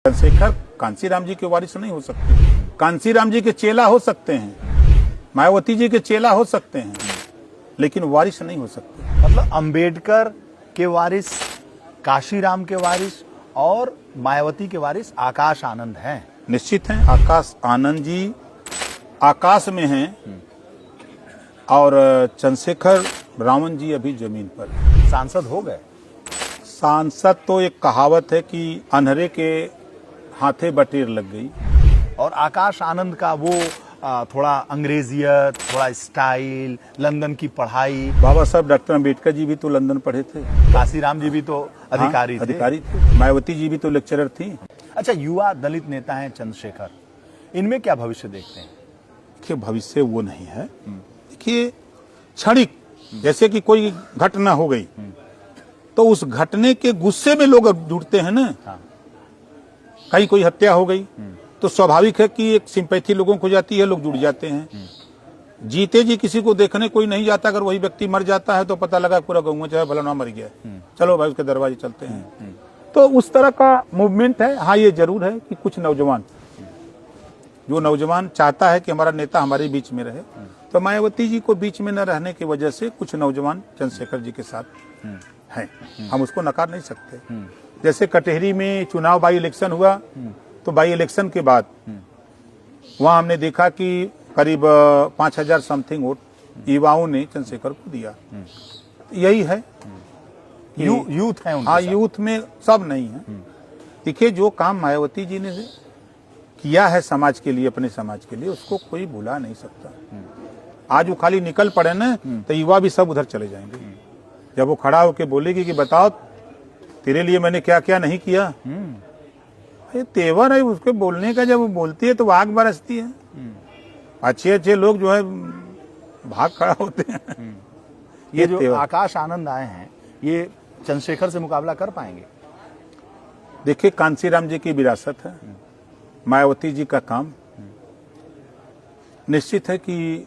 चंद्रशेखर कांसीराम जी के वारिस नहीं हो सकते। कांसीराम जी के चेला हो सकते हैं, मायावती जी के चेला हो सकते हैं, लेकिन वारिस नहीं हो सकते। मतलब अंबेडकर के वारिस, काशीराम के वारिस और मायावती के वारिस आकाश आनंद हैं। निश्चित हैं। आकाश आनंद जी आकाश में हैं और चंद्रशेखर रावण जी अभी जमीन पर। सांसद हो गए। सांसद तो एक कहावत है कि अंधेरे के हाथे बटेर लग गई। और आकाश आनंद का वो थोड़ा अंग्रेजियत, थोड़ा स्टाइल, लंदन की पढ़ाई। बाबा साहब डॉक्टर अंबेडकर जी भी तो लंदन पढ़े थे। काशीराम जी भी तो अधिकारी थे। अधिकारी थे। मायावती जी भी तो लेक्चरर थी। अच्छा, युवा दलित नेता हैं चंद्रशेखर, इनमें क्या भविष्य देखते हैं? देखिए, भविष्य वो नहीं है। देखिए, क्षणिक जैसे कि कोई घटना हो गई तो उस घटने के गुस्से में लोग जुड़ते हैं ना। हाँ। कहीं कोई हत्या हो गई तो स्वाभाविक है कि एक सिंपैथी लोगों को जाती है, लोग जुड़ जाते हैं। जीते जी किसी को देखने कोई नहीं जाता, अगर वही व्यक्ति मर जाता है तो पता लगा पूरा गाँव चाहे भला मर गया, चलो भाई उसके दरवाजे चलते हैं। तो उस तरह का मूवमेंट है। हाँ, ये जरूर है कि कुछ नौजवान, जो नौजवान चाहता है कि हमारा नेता हमारे बीच में रहे, तो मायावती जी को बीच में न रहने की वजह से कुछ नौजवान चंद्रशेखर जी के साथ हैं। हम उसको नकार नहीं सकते। जैसे कटेहरी में चुनाव बाई इलेक्शन हुआ तो बाई इलेक्शन के बाद वहां हमने देखा कि करीब 5,000 समथिंग वोट युवाओं ने चंद्रशेखर को दिया। यही है, यूथ है उनके हाँ, साथ। यूथ में सब नहीं है। देखिए, जो काम मायावती जी ने किया है समाज के लिए, अपने समाज के लिए, उसको कोई भुला नहीं सकता। आज वो खाली निकल पड़े ना तो युवा भी सब उधर चले जाएंगे। जब वो खड़ा होके बोलेगी कि बताओ तेरे लिए मैंने क्या क्या नहीं किया, ये तेवर है उसके बोलने का। जब वो बोलती है तो आग बरसती है। अच्छे अच्छे लोग जो है भाग खड़ा होते हैं। ये जो आकाश आनंद आए हैं, ये चंद्रशेखर से मुकाबला कर पाएंगे? देखिए, कांसीराम जी की विरासत है, मायावती जी का काम। निश्चित है कि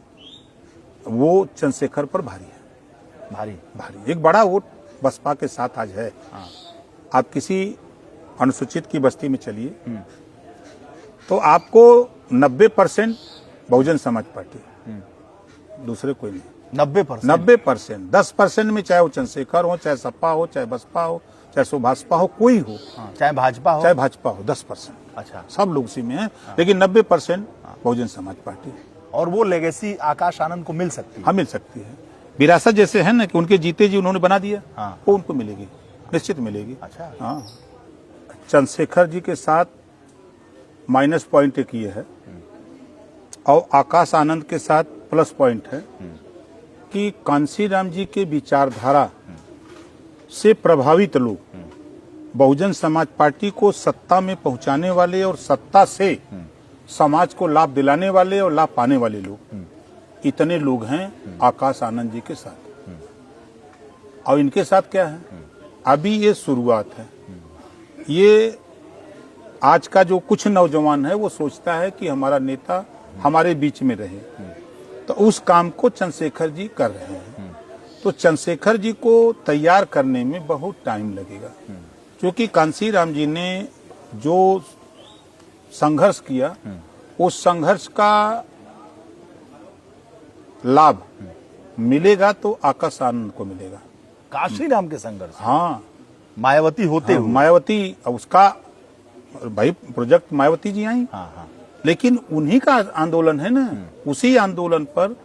वो चंद्रशेखर पर भारी है। भारी एक बड़ा वोट बसपा के साथ आज है। आप किसी अनुसूचित की बस्ती में चलिए तो आपको 90% बहुजन समाज पार्टी, दूसरे कोई नहीं। 90%। 10% में चाहे वो चंद्रशेखर हो, चाहे सपा हो, चाहे बसपा हो, चाहे सुभाषपा हो, कोई हो, चाहे भाजपा हो, 10%। अच्छा, सब लोग उसी में हैं। लेकिन 90% बहुजन समाज पार्टी। और वो लेगेसी आकाश आनंद को मिल सकती है। हाँ, मिल सकती है। विरासत जैसे है ना कि उनके जीते जी उन्होंने बना दिया, वो उनको मिलेगी, निश्चित मिलेगी। अच्छा, हाँ। चंद्रशेखर जी के साथ माइनस पॉइंट एक ये है और आकाश आनंद के साथ प्लस पॉइंट है कि कांसीराम जी के विचारधारा से प्रभावित लोग, बहुजन समाज पार्टी को सत्ता में पहुंचाने वाले और सत्ता से समाज को लाभ दिलाने वाले और लाभ पाने वाले लोग, इतने लोग हैं आकाश आनंद जी के साथ। और इनके साथ क्या है, अभी ये शुरुआत है। ये आज का जो कुछ नौजवान है वो सोचता है कि हमारा नेता हमारे बीच में रहे, तो उस काम को चंद्रशेखर जी कर रहे हैं। तो चंद्रशेखर जी को तैयार करने में बहुत टाइम लगेगा, क्योंकि कांसीराम जी ने जो संघर्ष किया, उस संघर्ष का लाभ मिलेगा तो आकाश आनंद को मिलेगा। काशीराम के संघर्ष, हाँ, मायावती होते हुए। मायावती, उसका भाई प्रोजेक्ट मायावती जी आई, लेकिन उन्हीं का आंदोलन है ना। उसी आंदोलन पर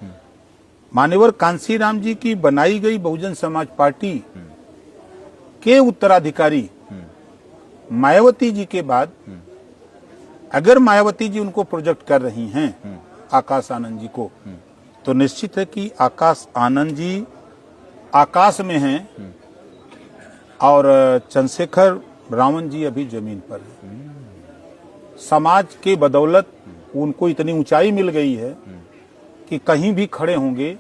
मान्यवर कांसीराम जी की बनाई गई बहुजन समाज पार्टी के उत्तराधिकारी मायावती जी के बाद अगर मायावती जी उनको प्रोजेक्ट कर रही हैं आकाश आनंद जी को, तो निश्चित है कि आकाश आनंद जी आकाश में हैं और चंद्रशेखर रावण जी अभी जमीन पर है। समाज के बदौलत उनको इतनी ऊंचाई मिल गई है कि कहीं भी खड़े होंगे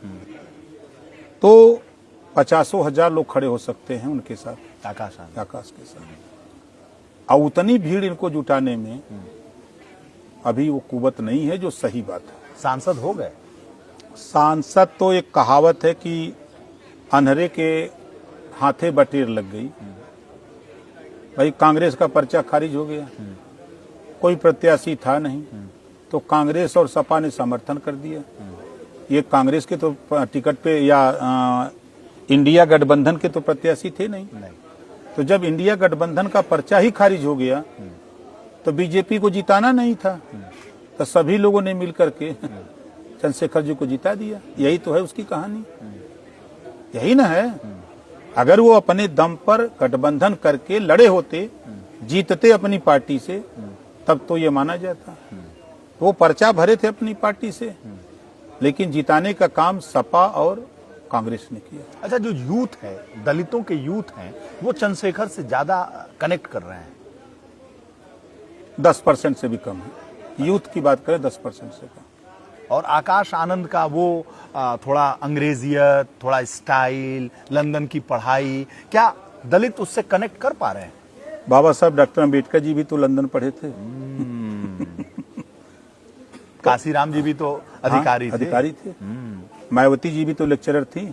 तो 50,000 लोग खड़े हो सकते हैं उनके साथ, आकाश के साथ। और उतनी भीड़ इनको जुटाने में अभी वो कुवत नहीं है, जो सही बात है। सांसद हो गए। सांसद तो एक कहावत है कि अंधेरे के हाथे बटेर लग गई। भाई, कांग्रेस का पर्चा खारिज हो गया, कोई प्रत्याशी था नहीं, तो कांग्रेस और सपा ने समर्थन कर दिया। ये कांग्रेस के तो टिकट पे या इंडिया गठबंधन के तो प्रत्याशी थे नहीं। तो जब इंडिया गठबंधन का पर्चा ही खारिज हो गया तो बीजेपी को जिताना नहीं था, तो सभी लोगों ने मिलकर के चंद्रशेखर जी को जिता दिया। यही तो है उसकी कहानी, यही ना है। अगर वो अपने दम पर गठबंधन करके लड़े होते, जीतते अपनी पार्टी से, तब तो ये माना जाता। वो पर्चा भरे थे अपनी पार्टी से, लेकिन जिताने का काम सपा और कांग्रेस ने किया। अच्छा, जो यूथ है, दलितों के यूथ हैं, वो चंद्रशेखर से ज्यादा कनेक्ट कर रहे हैं। 10% से भी कम है। यूथ की बात करें 10% से कम। और आकाश आनंद का वो थोड़ा अंग्रेजियत, थोड़ा स्टाइल, लंदन की पढ़ाई, क्या दलित उससे कनेक्ट कर पा रहे हैं? बाबा साहब डॉक्टर अम्बेडकर जी भी तो लंदन पढ़े थे। काशीराम जी भी तो अधिकारी थे। अधिकारी थे। मायावती जी भी तो लेक्चरर थी।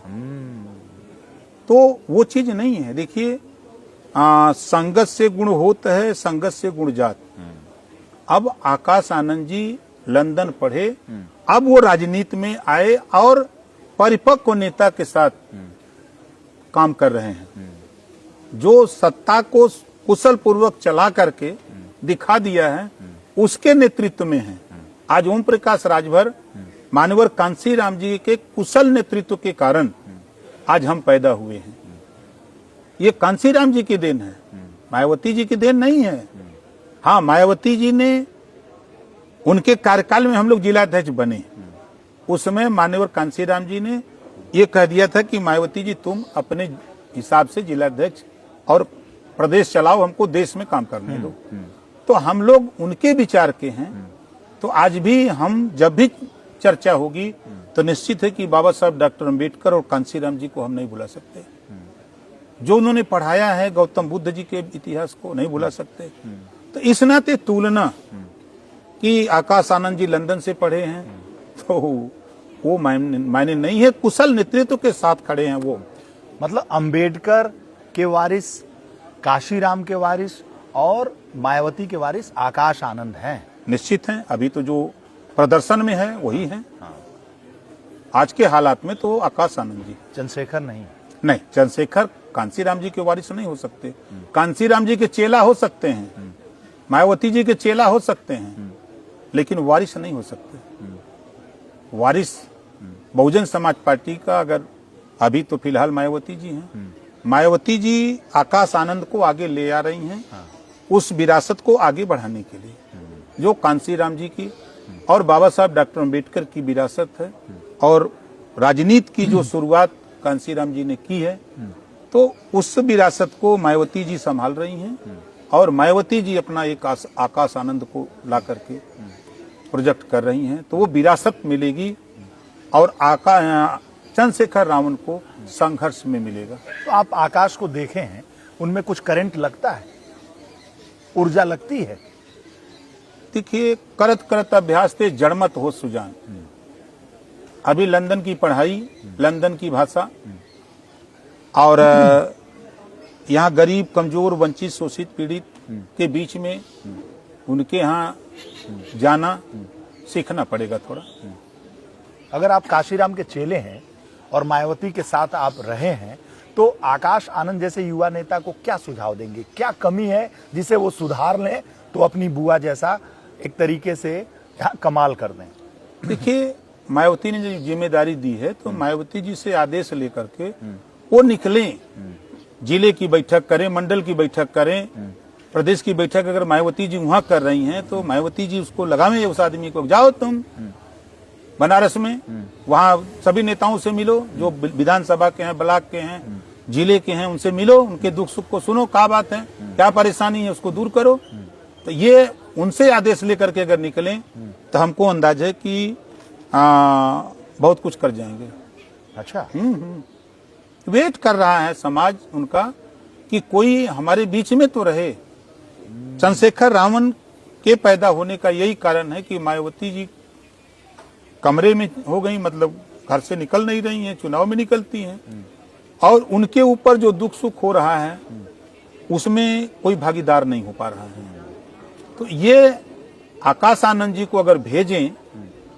तो वो चीज नहीं है। देखिए, संगत से गुण होत है, संगत से गुण जात। अब आकाश आनंद जी लंदन पढ़े, अब वो राजनीति में आए और परिपक्व नेता के साथ काम कर रहे हैं। जो सत्ता को कुशल पूर्वक चला करके दिखा दिया है, उसके नेतृत्व में है। आज ओम प्रकाश राजभर, मान्यवर कांशीराम जी के कुशल नेतृत्व के कारण आज हम पैदा हुए हैं। ये कांशीराम जी की देन है, मायावती जी की देन नहीं है। हाँ, मायावती जी ने, उनके कार्यकाल में हम लोग जिलाध्यक्ष बने। उस समय मान्यवर कांशीराम जी ने ये कह दिया था कि मायावती जी तुम अपने हिसाब से जिलाध्यक्ष और प्रदेश चलाओ, हमको देश में काम करने दो। तो हम लोग उनके विचार के हैं। तो आज भी हम जब भी चर्चा होगी तो निश्चित है कि बाबा साहब डॉक्टर अम्बेडकर और कांशीराम जी को हम नहीं भुला सकते। जो उन्होंने पढ़ाया है गौतम बुद्ध जी के इतिहास को नहीं भुला सकते। तो इस नाते तुलना कि आकाश आनंद जी लंदन से पढ़े हैं तो वो मायने नहीं है। कुशल नेतृत्व के साथ खड़े हैं वो। मतलब अंबेडकर के वारिस, काशीराम के वारिस और मायावती के वारिस आकाश आनंद हैं। निश्चित हैं। अभी तो जो प्रदर्शन में है वही है। आज के हालात में तो आकाश आनंद जी। चंद्रशेखर नहीं। नहीं, चंद्रशेखर कांशीराम जी के वारिस नहीं हो सकते। कांशीराम जी के चेला हो सकते हैं, मायावती जी के चेला हो सकते हैं, लेकिन वारिस नहीं हो सकते। वारिस बहुजन समाज पार्टी का अगर अभी तो फिलहाल मायावती जी हैं। मायावती जी आकाश आनंद को आगे ले आ रही हैं, उस विरासत को आगे बढ़ाने के लिए जो कांशीराम जी की और बाबा साहब डॉक्टर अम्बेडकर की विरासत है। और राजनीति की जो शुरुआत कांशीराम जी ने की है, तो उस विरासत को मायावती जी संभाल रही हैं। और मायावती जी अपना एक आकाश आनंद को ला करके प्रोजेक्ट कर रही हैं। तो वो विरासत मिलेगी और चंद्रशेखर रावण को संघर्ष में मिलेगा। तो आप आकाश को देखे हैं, उनमें कुछ करंट लगता है, ऊर्जा लगती है? देखिए, करत करत अभ्यास ते जड़मत हो सुजान। अभी लंदन की पढ़ाई, लंदन की भाषा, और यहाँ गरीब, कमजोर, वंचित, शोषित, पीड़ित के बीच में उनके यहाँ जाना सीखना पड़ेगा थोड़ा। अगर आप काशीराम के चेले हैं और मायावती के साथ आप रहे हैं, तो आकाश आनंद जैसे युवा नेता को क्या सुझाव देंगे? क्या कमी है जिसे वो सुधार लें तो अपनी बुआ जैसा एक तरीके से कमाल कर दें? देखिए, मायावती ने जो जिम्मेदारी दी है, तो मायावती जी से आदेश लेकर के वो निकलें, जिले की बैठक करें, मंडल की बैठक करें, प्रदेश की बैठक अगर मायावती जी वहां कर रही हैं तो मायावती जी उसको लगावे, उस आदमी को, जाओ तुम बनारस में, वहां सभी नेताओं से मिलो, जो विधानसभा के हैं, ब्लॉक के हैं, जिले के हैं, उनसे मिलो, उनके दुख सुख को सुनो, क्या बात है, क्या परेशानी है, उसको दूर करो। तो ये उनसे आदेश लेकर के अगर निकलें तो हमको अंदाज है कि बहुत कुछ कर जाएंगे। अच्छा। वेट कर रहा है समाज उनका कि कोई हमारे बीच में तो रहे। चंद्रशेखर रावण के पैदा होने का यही कारण है कि मायावती जी कमरे में हो गई, मतलब घर से निकल नहीं रही हैं, चुनाव में निकलती हैं, और उनके ऊपर जो दुख सुख हो रहा है उसमें कोई भागीदार नहीं हो पा रहा है। तो ये आकाश आनंद जी को अगर भेजें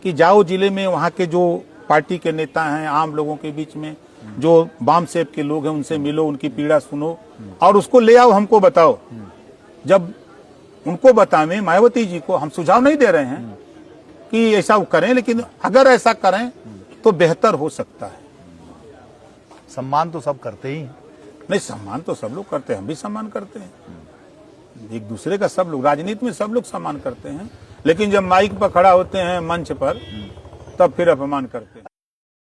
कि जाओ जिले में वहां के जो पार्टी के नेता हैं, आम लोगों के बीच में जो वाम सेब के लोग हैं, उनसे मिलो, उनकी पीड़ा सुनो और उसको ले आओ, हमको बताओ। जब उनको बतावें, मायावती जी को हम सुझाव नहीं दे रहे हैं कि ऐसा वो करें, लेकिन अगर ऐसा करें तो बेहतर हो सकता है। सम्मान तो सब करते ही हैं। नहीं, सम्मान तो सब लोग करते हैं, हम भी सम्मान करते हैं, एक दूसरे का सब लोग, राजनीति में सब लोग सम्मान करते हैं, लेकिन जब माइक पर खड़ा होते हैं मंच पर, तब फिर अपमान करते हैं।